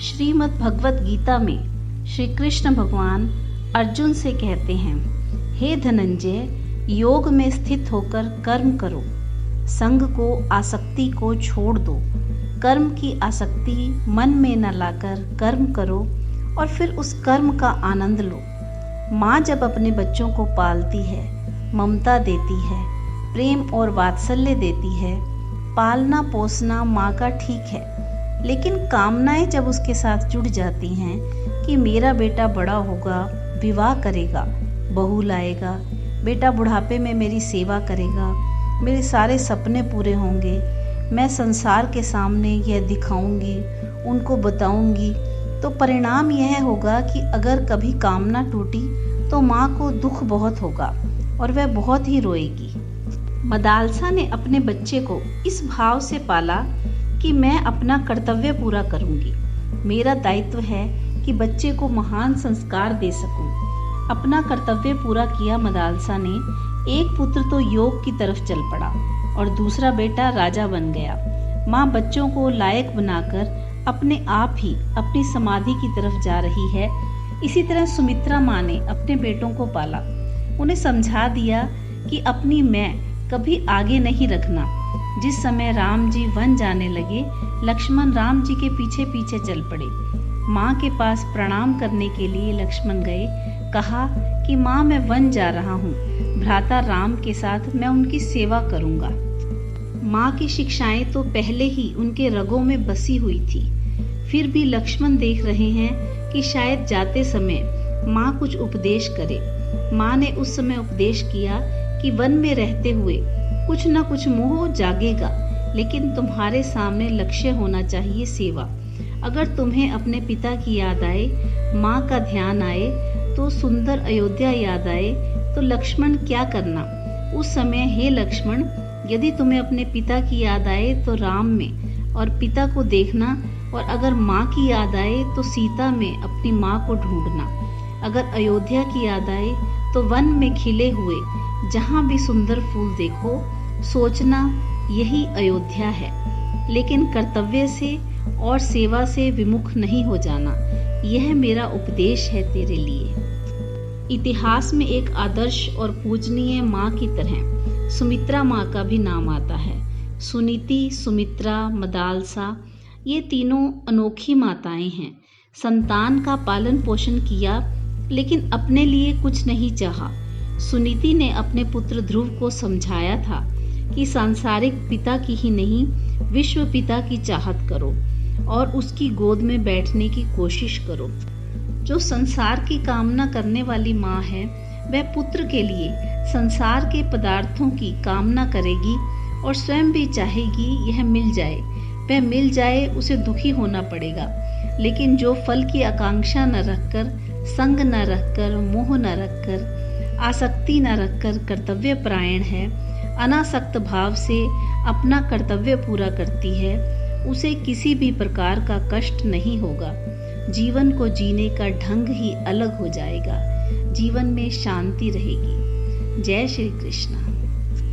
श्रीमद् भगवत गीता में श्री कृष्ण भगवान अर्जुन से कहते हैं, हे धनंजय, योग में स्थित होकर कर्म करो, संग को आसक्ति को छोड़ दो, कर्म की आसक्ति मन में न लाकर कर्म करो और फिर उस कर्म का आनंद लो। माँ जब अपने बच्चों को पालती है, ममता देती है, प्रेम और वात्सल्य देती है, पालना पोसना माँ का ठीक है, लेकिन कामनाएं जब उसके साथ जुड़ जाती हैं कि मेरा बेटा बड़ा होगा, विवाह करेगा, बहू लाएगा, बेटा बुढ़ापे में मेरी सेवा करेगा, मेरे सारे सपने पूरे होंगे, मैं संसार के सामने यह दिखाऊंगी, उनको बताऊंगी, तो परिणाम यह होगा कि अगर कभी कामना टूटी तो माँ को दुख बहुत होगा और वह बहुत ही रोएगी। मदालसा ने अपने बच्चे को इस भाव से पाला कि मैं अपना कर्तव्य पूरा करूंगी, मेरा दायित्व है कि बच्चे को महान संस्कार दे सकूं। अपना कर्तव्य पूरा किया मदालसा ने। एक पुत्र तो योग की तरफ चल पड़ा और दूसरा बेटा राजा बन गया। माँ बच्चों को लायक बनाकर अपने आप ही अपनी समाधि की तरफ जा रही है। इसी तरह सुमित्रा माँ ने अपने बेटों को पाला, उन्हें समझा दिया कि अपनी मैं कभी आगे नहीं रखना। जिस समय राम जी वन जाने लगे, लक्ष्मण राम जी के पीछे पीछे चल पड़े। माँ के पास प्रणाम करने के लिए लक्ष्मण गए, कहा कि माँ मैं वन जा रहा हूँ, भ्राता राम के साथ मैं उनकी सेवा करूँगा। माँ की शिक्षाएं तो पहले ही उनके रगों में बसी हुई थी, फिर भी लक्ष्मण देख रहे हैं कि शायद जाते समय माँ कुछ उपदेश करे। माँ ने उस समय उपदेश किया कि वन में रहते हुए कुछ न कुछ मोह जागेगा, लेकिन तुम्हारे सामने लक्ष्य होना चाहिए सेवा। अगर तुम्हें अपने पिता की याद आए, माँ का ध्यान आए, तो सुंदर अयोध्या याद आए, तो लक्ष्मण क्या करना। उस समय हे लक्ष्मण, यदि तुम्हें अपने पिता की याद आए तो राम में और पिता को देखना, और अगर माँ की याद आए तो सीता में अपनी माँ को ढूंढना। अगर अयोध्या की याद आए तो वन में खिले हुए जहाँ भी सुंदर फूल देखो, सोचना यही अयोध्या है। लेकिन कर्तव्य से और सेवा से विमुख नहीं हो जाना, यह मेरा उपदेश है तेरे लिए। इतिहास में एक आदर्श और पूजनीय माँ की तरह सुमित्रा माँ का भी नाम आता है। सुनीति, सुमित्रा, मदालसा, ये तीनों अनोखी माताएं हैं। संतान का पालन पोषण किया, लेकिन अपने लिए कुछ नहीं चाहा। सुनीति ने अपने पुत्र ध्रुव को समझाया था कि सांसारिक पिता की ही नहीं, विश्व पिता की चाहत करो और उसकी गोद में बैठने की कोशिश करो। जो संसार की कामना करने वाली माँ है, वह पुत्र के लिए संसार के पदार्थों की कामना करेगी और स्वयं भी चाहेगी यह मिल जाए। वह मिल जाए, उसे दुखी होना पड़ेगा। लेकिन जो फल की आकांक्षा न रखकर, संग न रखकर, मोह न रखकर, आसक्ति न रखकर कर्तव्य परायण है, अनासक्त भाव से अपना कर्तव्य पूरा करती है, उसे किसी भी प्रकार का कष्ट नहीं होगा। जीवन को जीने का ढंग ही अलग हो जाएगा, जीवन में शांति रहेगी। जय श्री कृष्ण।